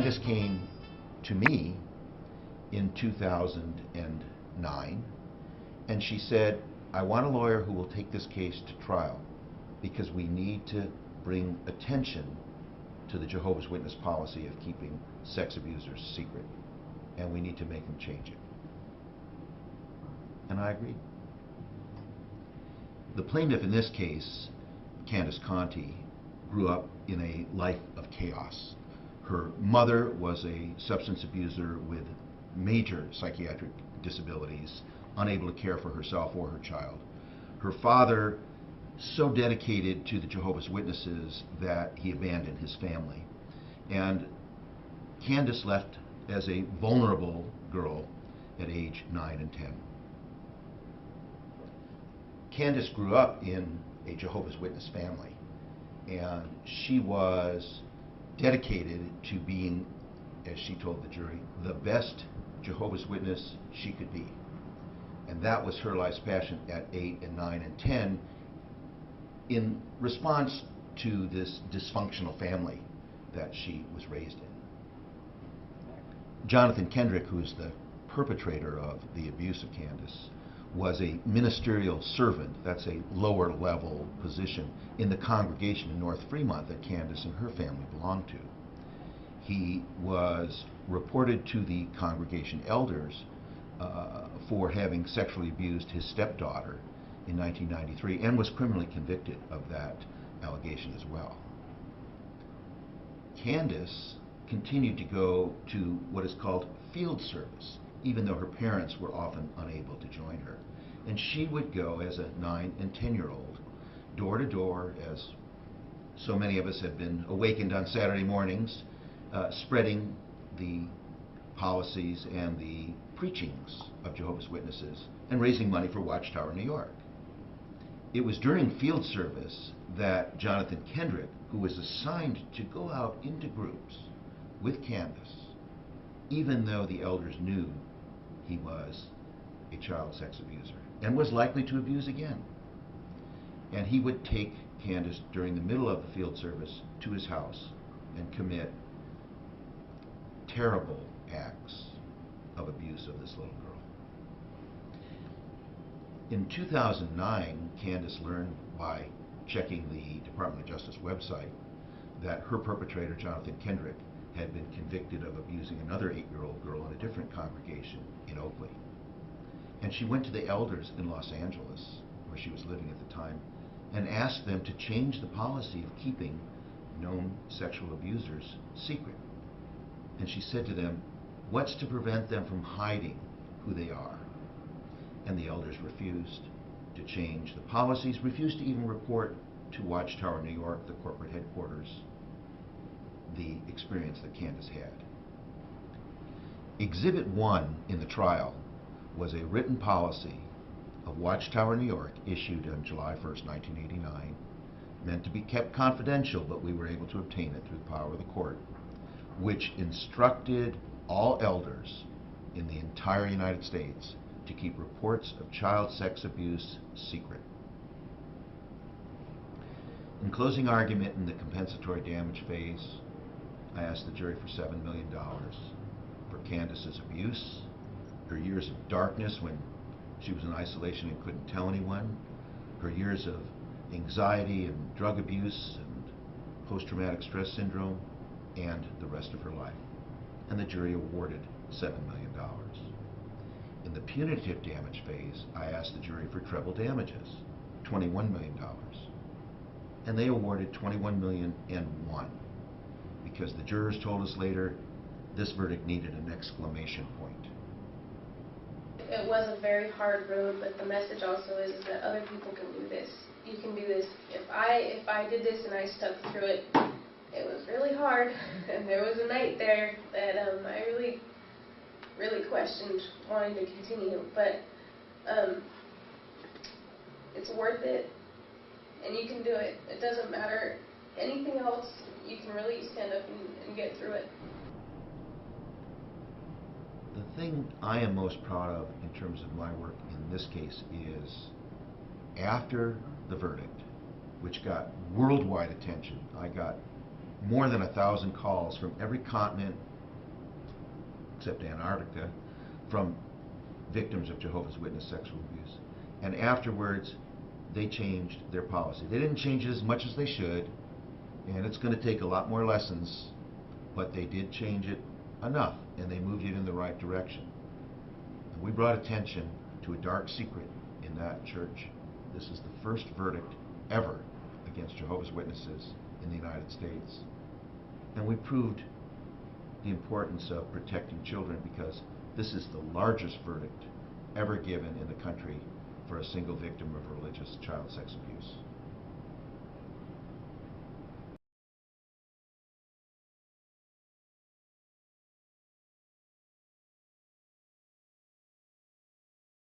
Candace came to me in 2009, and she said, I want a lawyer who will take this case to trial because we need to bring attention to the Jehovah's Witness policy of keeping sex abusers secret, and we need to make them change it. And I agreed. The plaintiff in this case, Candi Conti, grew up in a life of chaos. Her mother was a substance abuser with major psychiatric disabilities, unable to care for herself or her child. Her father, so dedicated to the Jehovah's Witnesses that he abandoned his family. And Candace left as a vulnerable girl at age 9 and 10. Candace grew up in a Jehovah's Witness family, and she was dedicated to being, as she told the jury, the best Jehovah's Witness she could be. And that was her life's passion at 8 and 9 and 10 in response to this dysfunctional family that she was raised in. Jonathan Kendrick, who is the perpetrator of the abuse of Candace, was a ministerial servant, that's a lower level position, in the congregation in North Fremont that Candace and her family belonged to. He was reported to the congregation elders for having sexually abused his stepdaughter in 1993 and was criminally convicted of that allegation as well. Candace continued to go to what is called field service, even though her parents were often unable to join her. And she would go as a 9 and 10-year-old, door to door, as so many of us have been awakened on Saturday mornings, spreading the policies and the preachings of Jehovah's Witnesses and raising money for Watchtower New York. It was during field service that Jonathan Kendrick, who was assigned to go out into groups with Candace, even though the elders knew he was a child sex abuser and was likely to abuse again. And he would take Candace during the middle of the field service to his house and commit terrible acts of abuse of this little girl. In 2009, Candace learned by checking the Department of Justice website that her perpetrator, Jonathan Kendrick, had been convicted of abusing another 8-year-old girl in a different congregation in Oakley. And she went to the elders in Los Angeles, where she was living at the time, and asked them to change the policy of keeping known sexual abusers secret. And she said to them, what's to prevent them from hiding who they are? And the elders refused to change the policies, refused to even report to Watchtower New York, the corporate headquarters, the experience that Candace had. Exhibit 1 in the trial was a written policy of Watchtower New York issued on July 1st, 1989, meant to be kept confidential, but we were able to obtain it through the power of the court, which instructed all elders in the entire United States to keep reports of child sex abuse secret. In closing argument in the compensatory damage phase, I asked the jury for $7 million for Candace's abuse, her years of darkness when she was in isolation and couldn't tell anyone, her years of anxiety and drug abuse and post-traumatic stress syndrome, and the rest of her life. And the jury awarded $7 million. In the punitive damage phase, I asked the jury for treble damages, $21 million. And they awarded $21 million and won, because the jurors told us later this verdict needed an exclamation point. It was a very hard road, but the message also is that other people can do this. You can do this. If I did this and I stuck through it, it was really hard, and there was a night there that I really questioned wanting to continue, but it's worth it, and you can do it. It doesn't matter anything else. You can really stand up and get through it. The thing I am most proud of in terms of my work in this case is after the verdict, which got worldwide attention. I got more than 1,000 calls from every continent, except Antarctica, from victims of Jehovah's Witness sexual abuse. And afterwards, they changed their policy. They didn't change it as much as they should, and it's going to take a lot more lessons, but they did change it enough, and they moved it in the right direction. And we brought attention to a dark secret in that church. This is the first verdict ever against Jehovah's Witnesses in the United States. And we proved the importance of protecting children because this is the largest verdict ever given in the country for a single victim of religious child sex abuse.